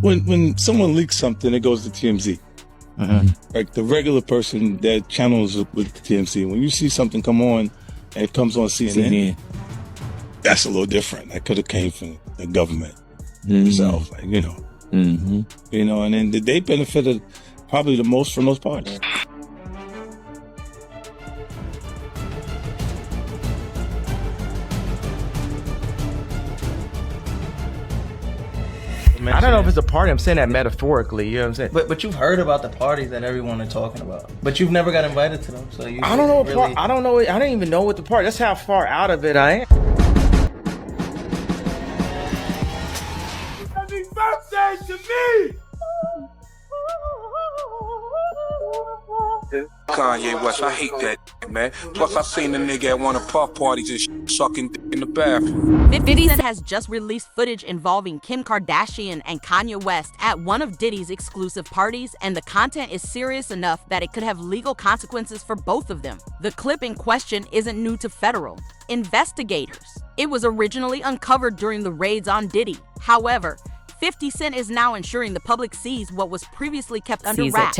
when someone leaks something, it goes to TMZ. Like the regular person that channels with TMZ, when you see something come on and it comes on CNN, that's a little different. That could have came from the government itself, like, you know. You know, and then they benefited probably the most from those parties. I don't know if it's a party. I'm saying that metaphorically. You know what I'm saying? But you've heard about the parties that everyone is talking about. But you've never got invited to them. So you. I don't know. Really... I don't know. I didn't even know what the party. That's how far out of it I am. Happy birthday to me! Kanye West, I hate that, man. Plus, I seen the nigga at one of Puff parties and sucking dick in the bathroom. 50 Cent has just released footage involving Kim Kardashian and Kanye West at one of Diddy's exclusive parties, and the content is serious enough that it could have legal consequences for both of them. The clip in question isn't new to federal investigators. It was originally uncovered during the raids on Diddy. However, 50 Cent is now ensuring the public sees what was previously kept under wraps.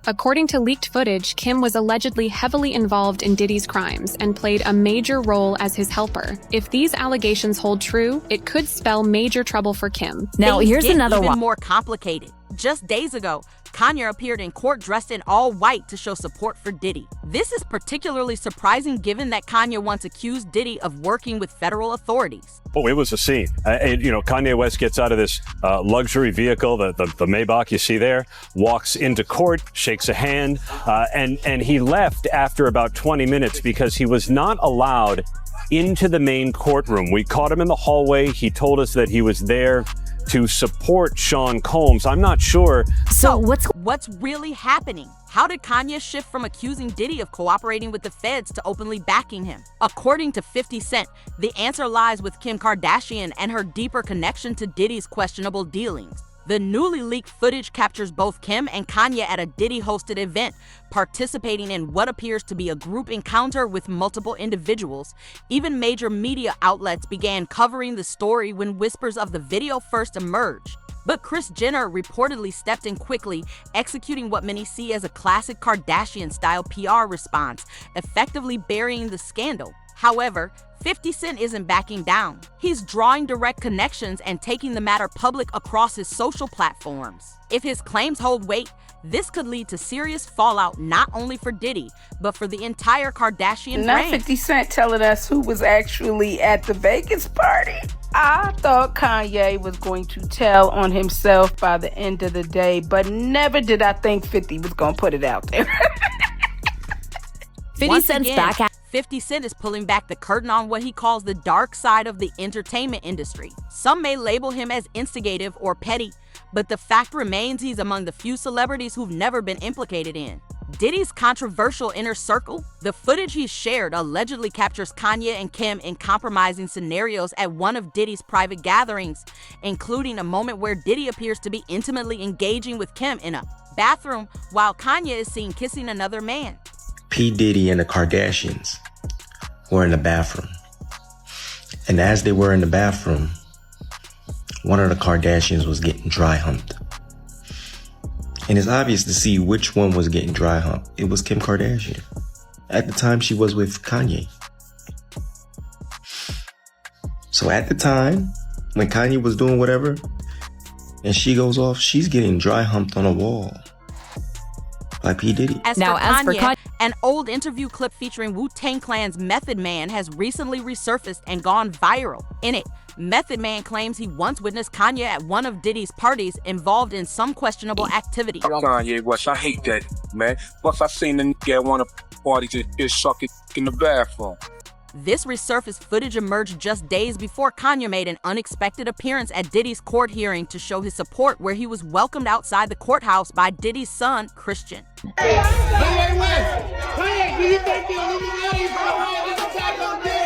According to leaked footage, Kim was allegedly heavily involved in Diddy's crimes and played a major role as his helper. If these allegations hold true, it could spell major trouble for Kim. Now, here's another one. Even more complicated. Just days ago, Kanye appeared in court dressed in all white to show support for Diddy. This is particularly surprising given that Kanye once accused Diddy of working with federal authorities. Oh, it was a scene. Kanye West gets out of this luxury vehicle, the Maybach you see there, walks into court, shakes a hand, and he left after about 20 minutes because he was not allowed into the main courtroom. We caught him in the hallway. He told us that he was there to support Sean Combs. I'm not sure. So what's really happening? How did Kanye shift from accusing Diddy of cooperating with the feds to openly backing him? According to 50 Cent, the answer lies with Kim Kardashian and her deeper connection to Diddy's questionable dealings. The newly leaked footage captures both Kim and Kanye at a Diddy-hosted event, participating in what appears to be a group encounter with multiple individuals. Even major media outlets began covering the story when whispers of the video first emerged. But Kris Jenner reportedly stepped in quickly, executing what many see as a classic Kardashian-style PR response, effectively burying the scandal. However, 50 Cent isn't backing down. He's drawing direct connections and taking the matter public across his social platforms. If his claims hold weight, this could lead to serious fallout not only for Diddy, but for the entire Kardashian Not brand. 50 Cent telling us who was actually at the Vegas party. I thought Kanye was going to tell on himself by the end of the day, but never did I think 50 was going to put it out there. 50 Cent's back at 50 Cent is pulling back the curtain on what he calls the dark side of the entertainment industry. Some may label him as instigative or petty, but the fact remains he's among the few celebrities who've never been implicated in Diddy's controversial inner circle. The footage he shared allegedly captures Kanye and Kim in compromising scenarios at one of Diddy's private gatherings, including a moment where Diddy appears to be intimately engaging with Kim in a bathroom while Kanye is seen kissing another man. P. Diddy and the Kardashians were in the bathroom. And as they were in the bathroom, one of the Kardashians was getting dry humped. And it's obvious to see which one was getting dry humped. It was Kim Kardashian. At the time, she was with Kanye. So at the time, when Kanye was doing whatever, and she goes off, she's getting dry humped on a wall by P. Diddy. As for Kanye, an old interview clip featuring Wu-Tang Clan's Method Man has recently resurfaced and gone viral. In it, Method Man claims he once witnessed Kanye at one of Diddy's parties involved in some questionable activity. Kanye West, I hate that, man. Plus, I seen the nigga at one of parties and just sucking in the bathroom. This resurfaced footage emerged just days before Kanye made an unexpected appearance at Diddy's court hearing to show his support, where he was welcomed outside the courthouse by Diddy's son, Christian. Hey, West! Kanye, do you think the Illuminati is behind this attack on Diddy?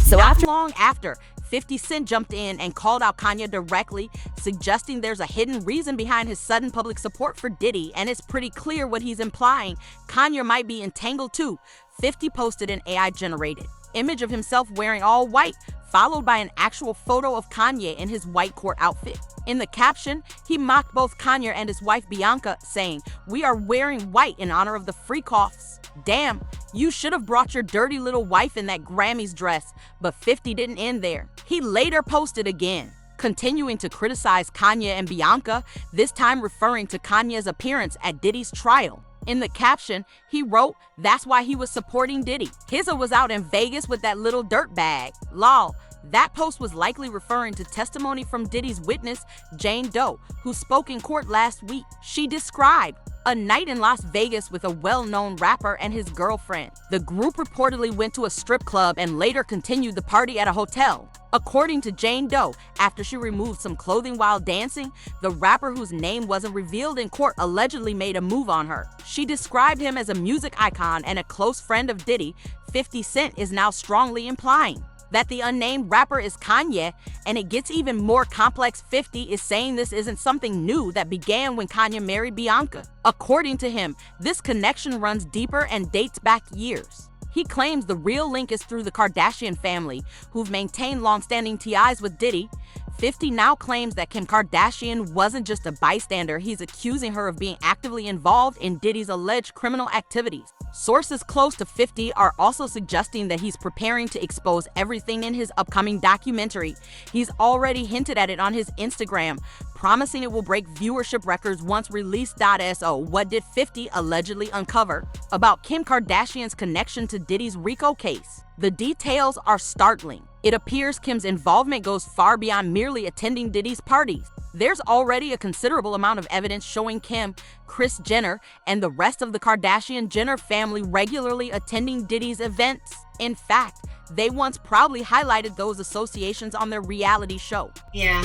So long after, 50 Cent jumped in and called out Kanye directly, suggesting there's a hidden reason behind his sudden public support for Diddy, and it's pretty clear what he's implying. Kanye might be entangled too. 50 posted an AI-generated image of himself wearing all white, followed by an actual photo of Kanye in his white court outfit. In the caption, he mocked both Kanye and his wife Bianca, saying, "We are wearing white in honor of the freak-offs. Damn, you should have brought your dirty little wife in that Grammys dress." But 50 didn't end there. He later posted again, continuing to criticize Kanye and Bianca, this time referring to Kanye's appearance at Diddy's trial. In the caption, he wrote, "That's why he was supporting Diddy. Hizza was out in Vegas with that little dirt bag. Lol." That post was likely referring to testimony from Diddy's witness, Jane Doe, who spoke in court last week. She described a night in Las Vegas with a well-known rapper and his girlfriend. The group reportedly went to a strip club and later continued the party at a hotel. According to Jane Doe, after she removed some clothing while dancing, the rapper, whose name wasn't revealed in court, allegedly made a move on her. She described him as a music icon and a close friend of Diddy. 50 Cent is now strongly implying that the unnamed rapper is Kanye, and it gets even more complex. 50 is saying this isn't something new that began when Kanye married Bianca. According to him, this connection runs deeper and dates back years. He claims the real link is through the Kardashian family, who've maintained long-standing ties with Diddy. 50 now claims that Kim Kardashian wasn't just a bystander. He's accusing her of being actively involved in Diddy's alleged criminal activities. Sources close to 50 are also suggesting that he's preparing to expose everything in his upcoming documentary. He's already hinted at it on his Instagram, promising it will break viewership records once released. So what did 50 allegedly uncover about Kim Kardashian's connection to Diddy's RICO case? The details are startling. It appears Kim's involvement goes far beyond merely attending Diddy's parties. There's already a considerable amount of evidence showing Kim, Kris Jenner, and the rest of the Kardashian-Jenner family regularly attending Diddy's events. In fact, they once proudly highlighted those associations on their reality show. Yeah.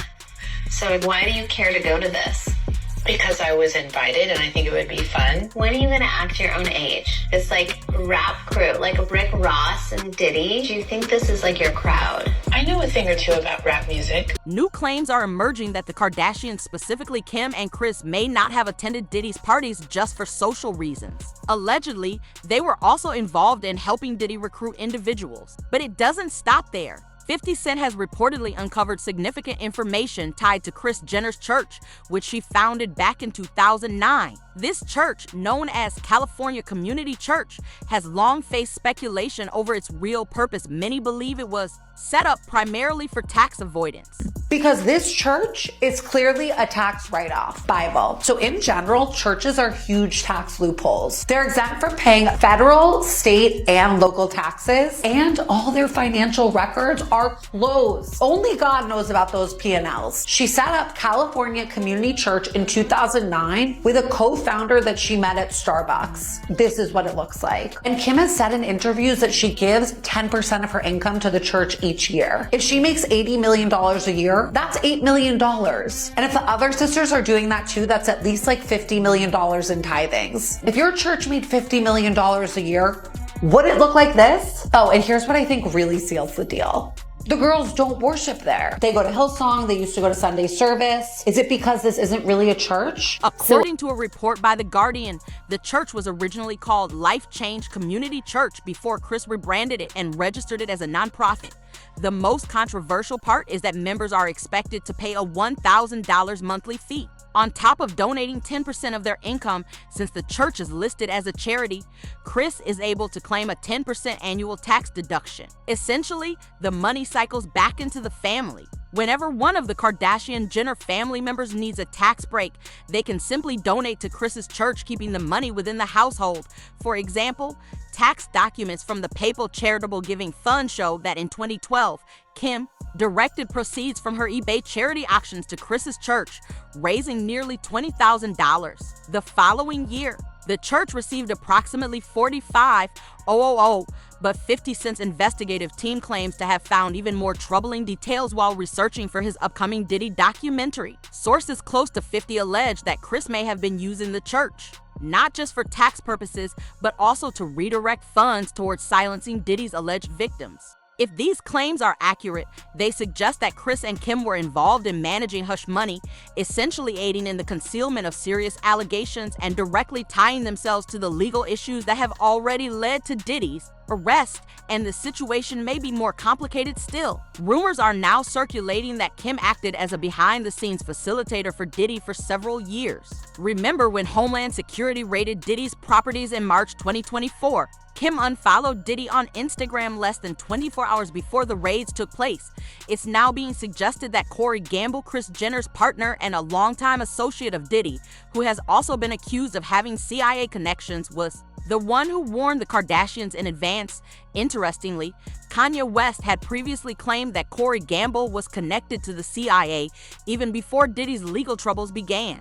So why do you care to go to this? Because I was invited and I think it would be fun. When are you gonna act your own age? It's like rap crew, like Rick Ross and Diddy. Do you think this is like your crowd? I know a thing or two about rap music. New claims are emerging that the Kardashians, specifically Kim and Kris, may not have attended Diddy's parties just for social reasons. Allegedly, they were also involved in helping Diddy recruit individuals. But it doesn't stop there. 50 Cent has reportedly uncovered significant information tied to Kris Jenner's church, which she founded back in 2009. This church, known as California Community Church, has long faced speculation over its real purpose. Many believe it was set up primarily for tax avoidance. Because this church is clearly a tax write-off Bible. So in general, churches are huge tax loopholes. They're exempt from paying federal, state, and local taxes, and all their financial records are closed. Only God knows about those P&Ls. She set up California Community Church in 2009 with a co-founder that she met at Starbucks. This is what it looks like. And Kim has said in interviews that she gives 10% of her income to the church each year. If she makes $80 million a year, that's $8 million. And if the other sisters are doing that too, that's at least like $50 million in tithings. If your church made $50 million a year, would it look like this? Oh, and here's what I think really seals the deal. The girls don't worship there. They go to Hillsong. They used to go to Sunday service. Is it because this isn't really a church? According to a report by The Guardian, the church was originally called Life Change Community Church before Kris rebranded it and registered it as a nonprofit. The most controversial part is that members are expected to pay a $1,000 monthly fee, on top of donating 10% of their income. Since the church is listed as a charity, Kris is able to claim a 10% annual tax deduction. Essentially, the money cycles back into the family. Whenever one of the Kardashian-Jenner family members needs a tax break, they can simply donate to Kris's church, keeping the money within the household. For example, tax documents from the Papal Charitable Giving Fund show that in 2012, Kim directed proceeds from her eBay charity auctions to Kris's church, raising nearly $20,000. The following year, the church received approximately $45,000, but 50 Cent's investigative team claims to have found even more troubling details while researching for his upcoming Diddy documentary. Sources close to 50 allege that Kris may have been using the church not just for tax purposes, but also to redirect funds towards silencing Diddy's alleged victims. If these claims are accurate, they suggest that Kris and Kim were involved in managing hush money, essentially aiding in the concealment of serious allegations and directly tying themselves to the legal issues that have already led to Diddy's arrest, and the situation may be more complicated still. Rumors are now circulating that Kim acted as a behind-the-scenes facilitator for Diddy for several years. Remember when Homeland Security raided Diddy's properties in March 2024? Kim unfollowed Diddy on Instagram less than 24 hours before the raids took place. It's now being suggested that Corey Gamble, Kris Jenner's partner and a longtime associate of Diddy, who has also been accused of having CIA connections, was the one who warned the Kardashians in advance. Interestingly, Kanye West had previously claimed that Corey Gamble was connected to the CIA even before Diddy's legal troubles began.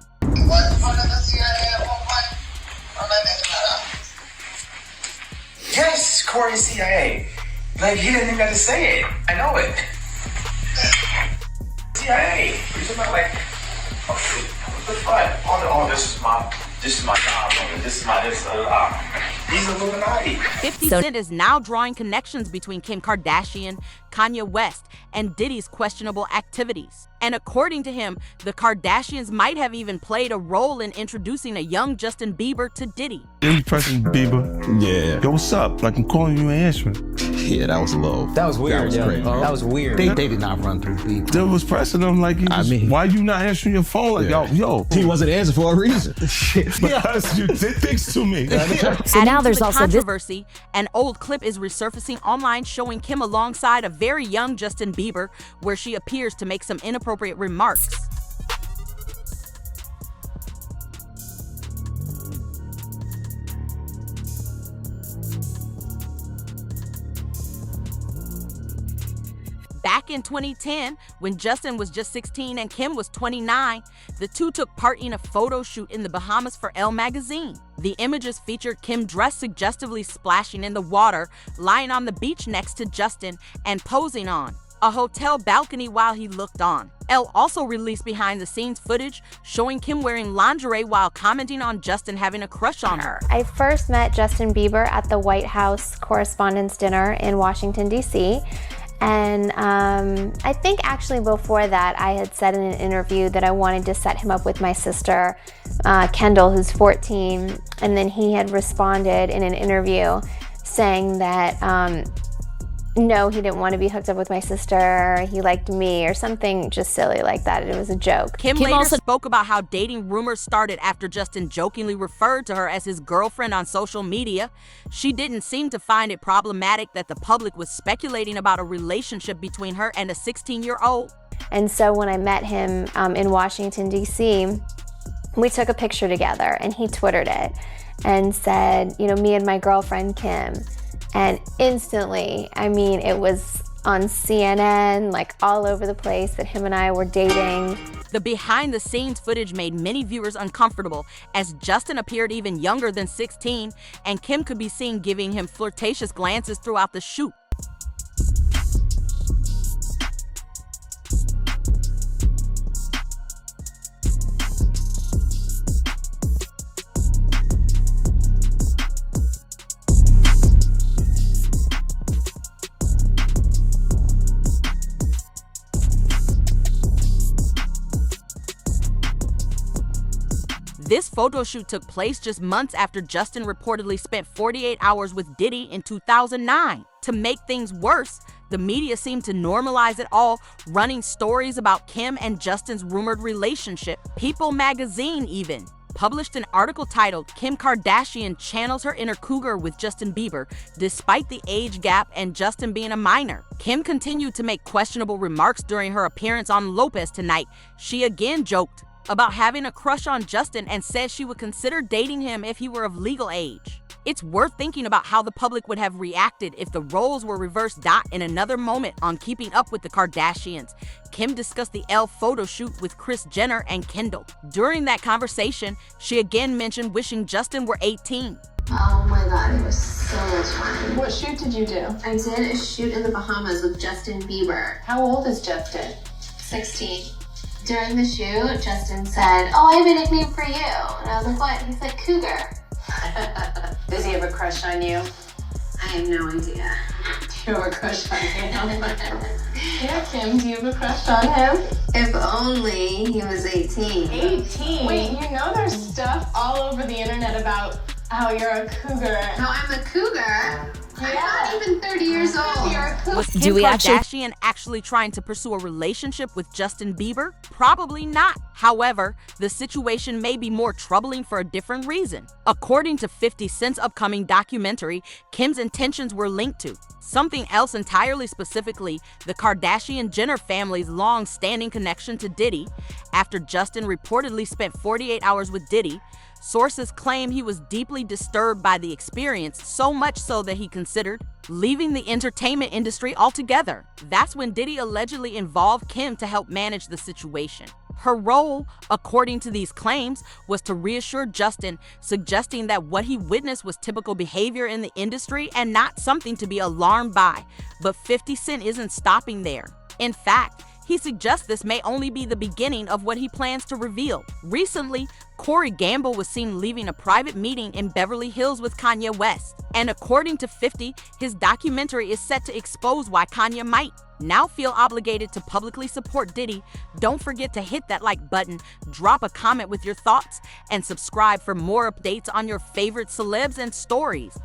Yes, Corey's CIA. Like, he didn't even have to say it. I know it. CIA. You're talking about, like, oh, this is my job, this is my, he's Illuminati. 50 Cent is now drawing connections between Kim Kardashian, Kanye West, and Diddy's questionable activities. And according to him, the Kardashians might have even played a role in introducing a young Justin Bieber to Diddy. You pressing Bieber? Yeah. Yo, what's up? Like, I'm calling you and answering. Yeah, that was low. That was weird. That was crazy. That was weird. They did not run through Bieber. They was pressing him like, why you not answering your phone? Like, yo. He wasn't answering for a reason. Because you did things to me. So now there's also controversy. An old clip is resurfacing online showing Kim alongside a very young Justin Bieber, where she appears to make some inappropriate remarks. Back in 2010, when Justin was just 16 and Kim was 29, the two took part in a photo shoot in the Bahamas for Elle magazine. The images featured Kim dressed suggestively splashing in the water, lying on the beach next to Justin, and posing on a hotel balcony while he looked on. Elle also released behind-the-scenes footage showing Kim wearing lingerie while commenting on Justin having a crush on her. I first met Justin Bieber at the White House Correspondents' Dinner in Washington, D.C., and I think actually before that I had said in an interview that I wanted to set him up with my sister, Kendall, who's 14, and then he had responded in an interview saying that no, he didn't want to be hooked up with my sister, he liked me, or something just silly like that. It was a joke. Kim later also spoke about how dating rumors started after Justin jokingly referred to her as his girlfriend on social media. She didn't seem to find it problematic that the public was speculating about a relationship between her and a 16-year-old. And so when I met him in Washington, D.C., we took a picture together, and he Twittered it and said, you know, me and my girlfriend Kim. And instantly, I mean, it was on CNN, like all over the place, that him and I were dating. The behind-the-scenes footage made many viewers uncomfortable, as Justin appeared even younger than 16, and Kim could be seen giving him flirtatious glances throughout the shoot. This photo shoot took place just months after Justin reportedly spent 48 hours with Diddy in 2009. To make things worse, the media seemed to normalize it all, running stories about Kim and Justin's rumored relationship. People magazine even published an article titled "Kim Kardashian Channels Her Inner Cougar with Justin Bieber, Despite the Age Gap and Justin Being a Minor." Kim continued to make questionable remarks during her appearance on Lopez Tonight. She again joked about having a crush on Justin and said she would consider dating him if he were of legal age. It's worth thinking about how the public would have reacted if the roles were reversed. In another moment on Keeping Up with the Kardashians, Kim discussed the Elle photo shoot with Kris Jenner and Kendall. During that conversation, she again mentioned wishing Justin were 18. Oh my god, it was so much fun. What shoot did you do? I did a shoot in the Bahamas with Justin Bieber. How old is Justin? 16. During the shoot, Justin said, "Oh, I have a nickname for you." And I was like, "What?" He's like, "Cougar." Does he have a crush on you? I have no idea. Do you have a crush on him? Yeah, Kim, do you have a crush on him? If only he was 18. 18? Wait, you know there's stuff all over the internet about how you're a cougar. How I'm a cougar? I'm not even 30 years old. Was Kim Kardashian actually trying to pursue a relationship with Justin Bieber? Probably not. However, the situation may be more troubling for a different reason. According to 50 Cent's upcoming documentary, Kim's intentions were linked to something else entirely, specifically the Kardashian-Jenner family's long-standing connection to Diddy. After Justin reportedly spent 48 hours with Diddy, sources claim he was deeply disturbed by the experience, so much so that he considered leaving the entertainment industry altogether. That's when Diddy allegedly involved Kim to help manage the situation. Her role, according to these claims, was to reassure Justin, suggesting that what he witnessed was typical behavior in the industry and not something to be alarmed by. But 50 Cent isn't stopping there. In fact, he suggests this may only be the beginning of what he plans to reveal. Recently, Corey Gamble was seen leaving a private meeting in Beverly Hills with Kanye West. And according to 50, his documentary is set to expose why Kanye might now feel obligated to publicly support Diddy. Don't forget to hit that like button, drop a comment with your thoughts, and subscribe for more updates on your favorite celebs and stories.